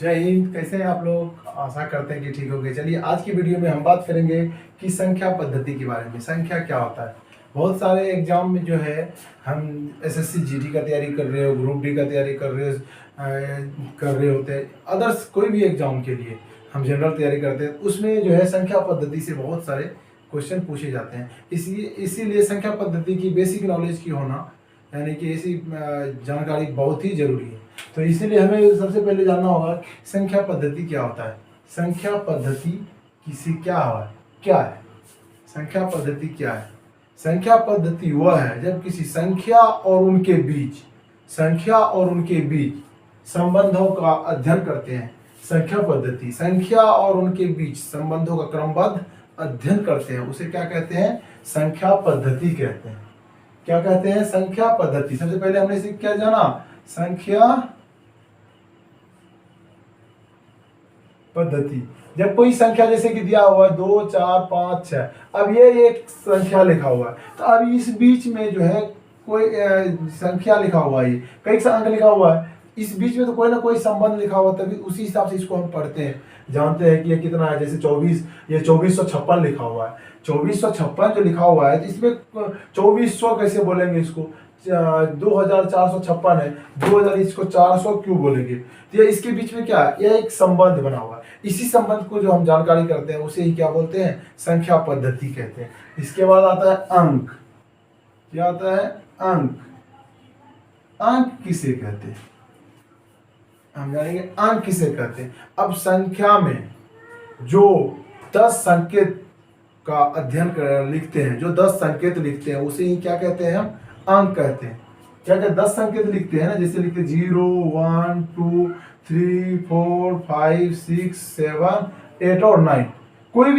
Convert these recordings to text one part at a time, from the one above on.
जय हिंद। कैसे हैं आप लोग? आशा करते हैं कि ठीक होंगे। चलिए आज की वीडियो में हम बात करेंगे कि संख्या पद्धति के बारे में। संख्या क्या होता है? बहुत सारे एग्जाम में जो है हम एसएससी जीडी का तैयारी कर रहे हो, ग्रुप डी का तैयारी कर रहे होते हैं, अदर्स कोई भी एग्जाम के लिए हम जनरल तैयारी करते हैं, उसमें जो है संख्या पद्धति से बहुत सारे क्वेश्चन पूछे जाते हैं। इसीलिए संख्या पद्धति की बेसिक नॉलेज की होना, यानी कि ऐसी जानकारी बहुत ही जरूरी है। तो इसीलिए हमें सबसे पहले जानना होगा संख्या पद्धति क्या होता है। संख्या पद्धति किसी क्या है? संख्या पद्धति क्या है? संख्या पद्धति वह है जब किसी संख्या और उनके बीच संबंधों का अध्ययन करते हैं। संख्या पद्धति संख्या और उनके बीच संबंधों का क्रमबद्ध अध्ययन करते हैं, उसे क्या कहते हैं? संख्या पद्धति कहते हैं। क्या कहते हैं? संख्या पद्धति। सबसे पहले हमने इसे क्या जाना? संख्या पद्धति। जब कोई संख्या जैसे कि दिया हुआ है 2, 4, 5, 6, अब ये एक संख्या लिखा हुआ है, तो अब इस बीच में जो है कोई संख्या लिखा हुआ है, कई सा अंक लिखा हुआ है, इस बीच में तो कोई ना कोई संबंध लिखा हुआ, तभी उसी हिसाब से इसको हम पढ़ते हैं, जानते हैं कि ये कितना है। जैसे 24, ये 2456 लिखा हुआ है। 2456 जो लिखा हुआ है, तो इसमें 2400 कैसे बोलेंगे इसको? 2456 है, 2000 इसको 400 क्यों बोलेंगे? तो ये इसके बीच में क्या है? यह एक संबंध बना हुआ है। इसी संबंध को जो हम जानकारी करते हैं उसे ही क्या बोलते हैं? संख्या पद्धति कहते हैं। इसके बाद आता है अंक। क्या आता है? अंक। अंक किसे कहते हैं? हम जानेंगे अंक किसे कहते हैं। अब संख्या में जो 10 संकेत का अध्ययन लिखते हैं, जो 10 संकेत लिखते हैं, उसे ही क्या कहते हैं? हम अंक कहते हैं। क्या क्या 10 संकेत लिखते हैं ना, जैसे लिखते 0, 1, 2, 3, 4, 5, 6, 7, 8 और 9। कोई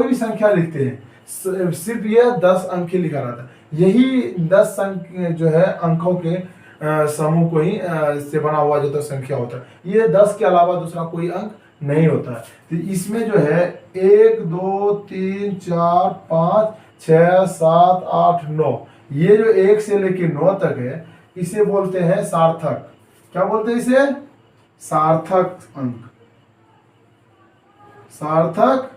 भी संख्या लिखते हैं, सिर्फ ये 10 अंक ही लिखा रहता है। यही 10 अंक जो है अंकों के समूह को ही से बना हुआ जो तो संख्या होता है। ये 10 के अलावा दूसरा कोई अंक नहीं होता है। तो इसमें जो है 1, 2, 3, 4, 5, 6, 7, 8, 9, ये जो 1 से लेकर 9 तक है, इसे बोलते हैं सार्थक। क्या बोलते हैं इसे? सार्थक अंक। सार्थक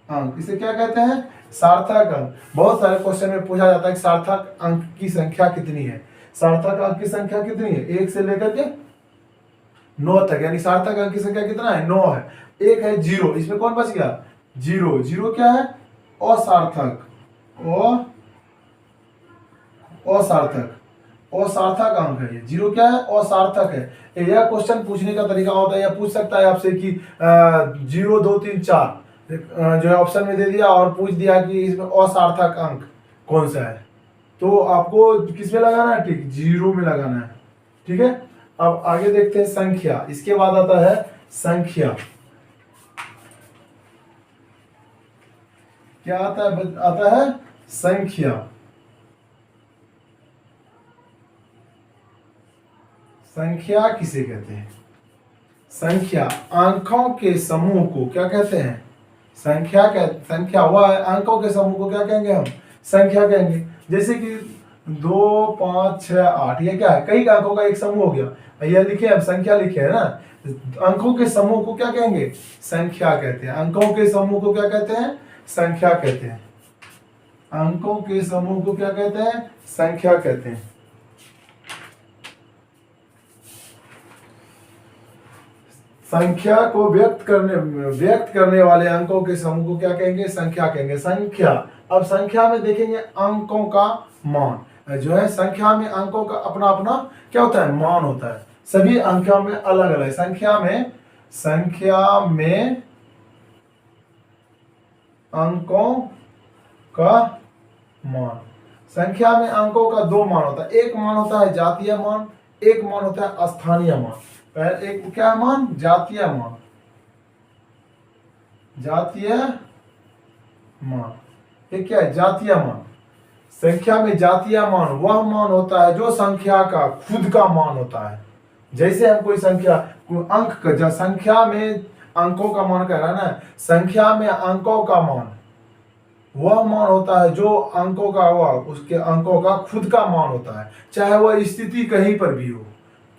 अंक, इसे क्या कहते हैं? सार्थक अंक। बहुत सारे क्वेश्चन में पूछा जाता है कि सार्थक अंक की संख्या कितनी है? सार्थक अंक की संख्या कितनी है? 1 से लेकर के 9 तक, यानी सार्थक अंक की संख्या कितना है? 9 है। एक है 0, इसमें कौन बच गया? 0। 0 क्या है? असार्थक। असार्थक अंक है ये। 0 क्या है? असार्थक है। यह क्वेश्चन पूछने का तरीका होता है, या पूछ सकता है आपसे कि 0, 2, 3, 4 जो है ऑप्शन में दे दिया और पूछ दिया कि इसमें असार्थक अंक कौन सा है, तो आपको किस में लगाना है? ठीक, 0 में लगाना है। ठीक है। अब आगे देखते हैं संख्या। इसके बाद आता है संख्या। क्या आता है? आता है संख्या। संख्या किसे कहते हैं? संख्या अंकों के समूह को क्या कहते हैं? संख्या हुआ है, अंकों के समूह को क्या कहेंगे? हम संख्या कहेंगे। जैसे कि 2, 5, 6, 8, ये क्या है? कई अंकों का एक समूह हो गया। ये लिखे हम संख्या लिखे है ना, अंकों के समूह को क्या कहेंगे? संख्या कहते हैं। अंकों के समूह को क्या कहते हैं? संख्या कहते हैं। अंकों के समूह को क्या कहते हैं? संख्या कहते हैं। संख्या को व्यक्त करने वाले अंकों के समूह को क्या कहेंगे? संख्या कहेंगे। संख्या। अब संख्या में देखेंगे अंकों का मान जो है, संख्या में अंकों का अपना अपना क्या होता है? मान होता है। सभी अंकों में अलग अलग। संख्या में अंकों का मान। संख्या में अंकों का 2 मान होता है। एक मान होता है जातीय मान, एक मान होता है स्थानीय मान। पहले एक क्या मान? जातीय मान। जातीय मान, एक क्या है? जातीय मान। संख्या में जातीय मान वह मान होता है जो संख्या का खुद का मान होता है। जैसे हम कोई संख्या अंक का, संख्या में अंकों का मान कह रहा है ना, संख्या में अंकों का मान वह मान होता है जो अंकों का उसके अंकों का खुद का मान होता है, चाहे वह स्थिति कहीं पर भी हो।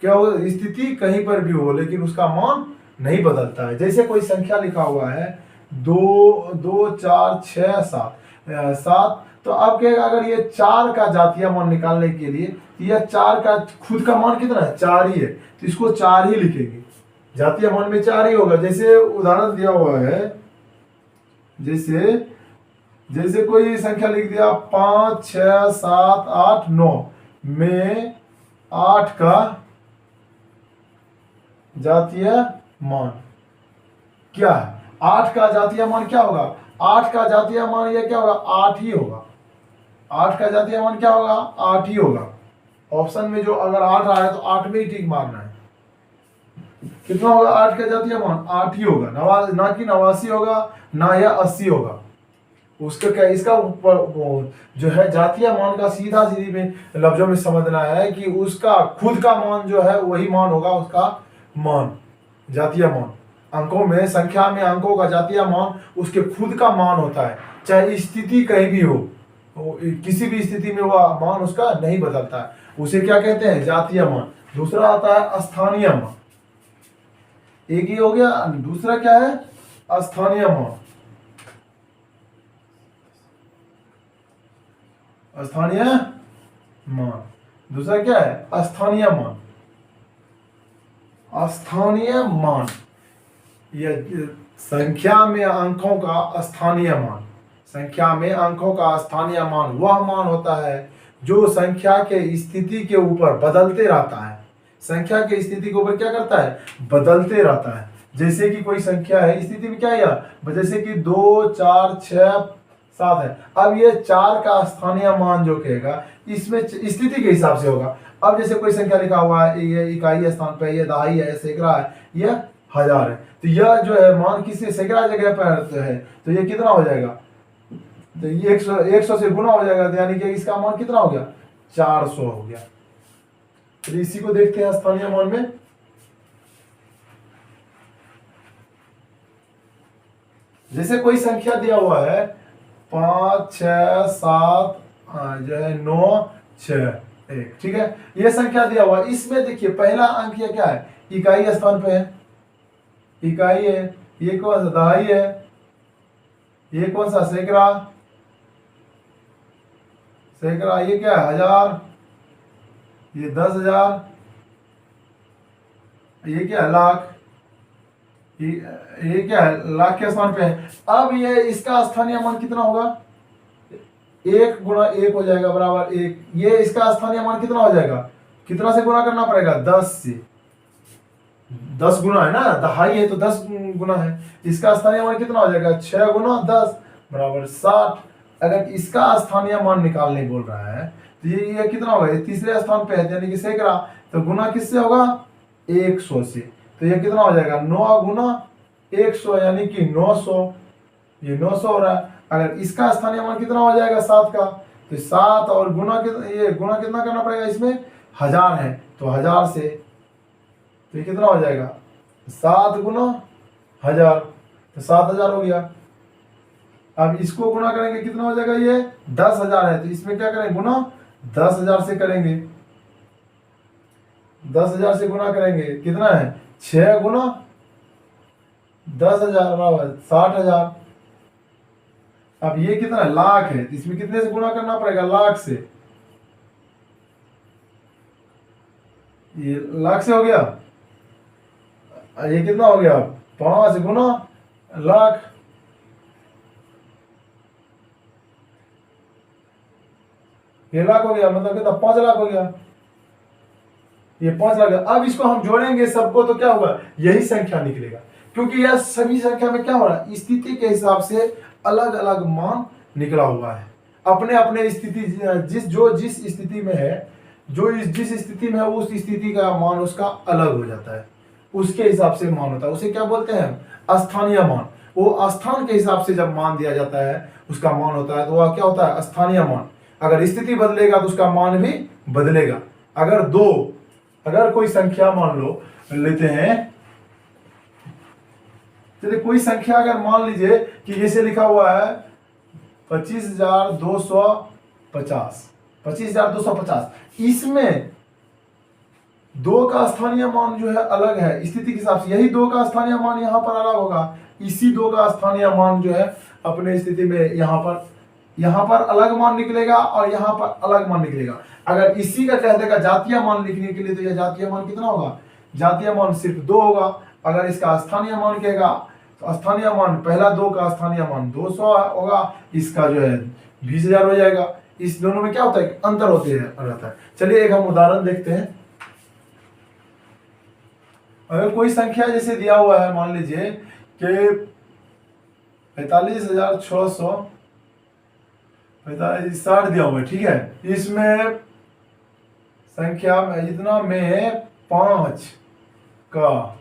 क्या वो स्थिति कहीं पर भी हो, लेकिन उसका मान नहीं बदलता है। जैसे कोई संख्या लिखा हुआ है 2 2 4 6 7 तो अब क्या, अगर ये 4 का जातीय मान निकालने के लिए यह 4 का खुद का मान कितना है, 4 ही है, तो इसको 4 ही लिखेंगे। जातीय मान में 4 ही होगा। जैसे उदाहरण दिया हुआ है, जैसे कोई संख्या लिख दिया 5 6 7 8 9 में 8 का जातीय मान क्या है, 8 का जातीय मान क्या होगा, 8 का जातीय मान ये क्या होगा, 8 ही होगा। 8 का जातीय मान क्या होगा, 8 ही होगा। ऑप्शन में जो अगर 8 रहा है तो 8 में ही टिक मारना है। कितना होगा 8 का जातीय मान, 8 ही होगा, ना कि 89 होगा, ना या 80 होगा। उसका क्या, इसका जो है जातीय मान का सीधा सीधी में लफ्जों में समझना है कि उसका खुद का मान जो है वही मान होगा, उसका मान जातीय मान। अंकों में, संख्या में अंकों का जातीय मान उसके खुद का मान होता है, चाहे स्थिति कहीं भी हो, किसी भी स्थिति में वह मान उसका नहीं बदलता है, उसे क्या कहते हैं, जातीय मान। दूसरा आता है स्थानीय मान। एक ही हो गया, दूसरा क्या है, स्थानीय मान। स्थानीय मान, दूसरा क्या है, स्थानीय मान। स्थानीय मान यह संख्या में अंकों का स्थानीय मान, संख्या में अंकों का स्थानीय मान वह मान होता है जो संख्या के स्थिति के ऊपर बदलते रहता है। संख्या के स्थिति के ऊपर क्या करता है, बदलते रहता है। जैसे कि कोई संख्या है, स्थिति में क्या है, जैसे कि 2 4 6 7 है। अब ये 4 का स्थानीय मान जो कहेगा इसमें स्थिति के हिसाब से होगा। अब जैसे कोई संख्या लिखा हुआ है, ये इकाई स्थान पे, ये दहाई है, सैकड़ा है, ये हजार है, तो यह जो है मान किसी सैकड़ा जगह पर है, तो ये कितना हो जाएगा, तो ये 100 से गुना हो जाएगा, तो यानी कि इसका मान कितना हो गया, 400 हो गया। तो इसी को देखते हैं स्थानीय मान में। जैसे कोई संख्या दिया हुआ है 5 6 7 जो है 9 6 1, ठीक है, ये संख्या दिया हुआ है। इसमें देखिए पहला अंक ये क्या है, इकाई स्थान पे है, इकाई है, ये कौन सा दहाई है, ये कौन सा सैकड़ा, सैकड़ा, ये क्या है हजार, ये 10,000, ये क्या है लाख, ये क्या है लाख के स्थान पे है। अब ये इसका स्थानीय मान कितना होगा, 1 गुणा 1 हो जाएगा बराबर 1। ये इसका स्थानीय मान कितना हो जाएगा, कितना से गुणा करना पड़ेगा, 10 से, 10 गुना है ना, दहाई है तो 10 गुना है। इसका स्थानीय मान कितना हो जाएगा, 6 गुना 10 बराबर 60। अगर इसका स्थानीय मान निकालने बोल रहा है तो ये कितना होगा, ये तीसरे स्थान पे है यानी कि सैकड़ा, तो गुना किससे होगा, 100 से। तो ये कितना हो जाएगा, 9 गुना 100 यानी कि 900, ये 900 हो रहा है। अगर इसका स्थानीय मान कितना हो जाएगा, 7 का, तो 7 और गुना ये गुना कितना करना पड़ेगा, इसमें 1000 है तो 1000 से, तो ये कितना हो जाएगा, 7 गुना 1000, तो 7000 हो गया। अब इसको गुना करेंगे कितना हो जाएगा, ये 10,000 है, तो इसमें क्या करेंगे, गुना 10,000 से करेंगे, 10,000 से गुना करेंगे, कितना है, 6 गुना 10,000 बराबर 60,000। अब ये कितना है, लाख है, तो इसमें कितने से गुना करना पड़ेगा, लाख से, ये लाख से हो गया। ये कितना हो गया, 5 गुना लाख, ये लाख हो गया, मतलब कितना, 5 लाख हो गया, ये 5 लाख। अब इसको हम जोड़ेंगे सबको तो क्या होगा, यही संख्या निकलेगा, क्योंकि यह सभी संख्या में क्या हो रहा है, स्थिति के हिसाब से अलग अलग मान निकला हुआ है। अपने अपने स्थिति, जिस स्थिति में है, जिस स्थिति में है उस स्थिति का मान उसका अलग हो जाता है, उसके हिसाब से मान होता है, उसे क्या बोलते हैं, स्थानीय मान। वो स्थान के हिसाब से जब मान दिया जाता है उसका मान होता है, तो वह क्या होता है, स्थानीय मान। अगर स्थिति बदलेगा तो उसका मान भी बदलेगा। अगर कोई संख्या मान लो लेते हैं, चलिए कोई संख्या अगर मान लीजिए कि जैसे लिखा हुआ है 25,250, 25,250, इसमें दो का स्थानीय मान जो है अलग है स्थिति के हिसाब से, यही दो का स्थानीय मान यहाँ पर अलग होगा, इसी दो का स्थानीय मान जो है अपने स्थिति में यहाँ पर अलग मान निकलेगा और यहाँ पर अलग मान निकलेगा। अगर इसी का कह देगा जातीय मान लिखने के लिए तो यह जातीय मान कितना होगा, जातीय मान सिर्फ 2 होगा। अगर इसका स्थानीय मान कहेगा तो स्थानीय मान पहला 2 का स्थानीय मान 200 होगा, इसका जो है 20,000 हो जाएगा। इस दोनों में क्या होता है, अंतर होते रहता है। चलिए एक हम उदाहरण देखते हैं। अगर कोई संख्या जैसे दिया हुआ है, मान लीजिए कि 45,660 दिया हुआ है, ठीक है। इसमें संख्या में इतना में 5 का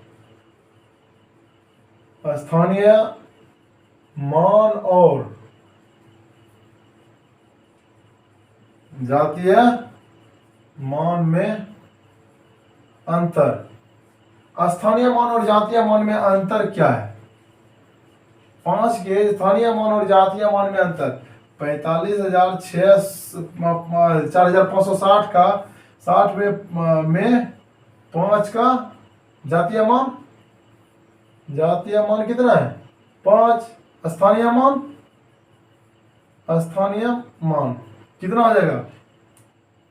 स्थानीय मान और जातीय मान में अंतर। स्थानीय मान और जातीय मान में अंतर क्या है, 5 के स्थानीय मान और जातीय मान में अंतर 45,560 का 60 में 5 का जातीय मान कितना है 5, स्थानीय मान कितना आ जाएगा,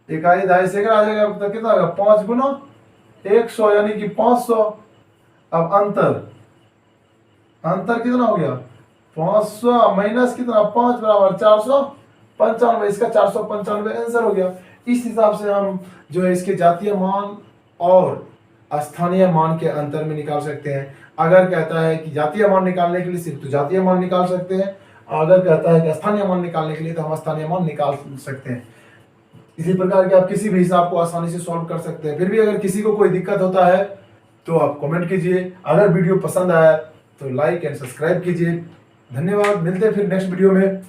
इकाई दहाई सैकड़ा आ जाएगा, तो कितना होगा 5 गुना 100 यानी कि 500। अब अंतर कितना हो गया 500 माइनस कितना 5 बराबर 495, इसका 495 आंसर हो गया। इस हिसाब से हम जो है इसके जातीय मान और स्थानीय मान के अंतर में निकाल सकते हैं। अगर कहता है कि जातीय मान निकालने के लिए सिर्फ तो जातीय मान निकाल सकते हैं, अगर कहता है कि स्थानीय मान निकालने के लिए तो हम स्थानीय मान निकाल सकते हैं। इसी प्रकार के आप किसी भी हिसाब को आसानी से सॉल्व कर सकते हैं। फिर भी अगर किसी को कोई दिक्कत होता है तो आप कमेंट कीजिए। अगर वीडियो पसंद आया तो लाइक एंड सब्सक्राइब कीजिए। धन्यवाद, मिलते हैं फिर नेक्स्ट वीडियो में।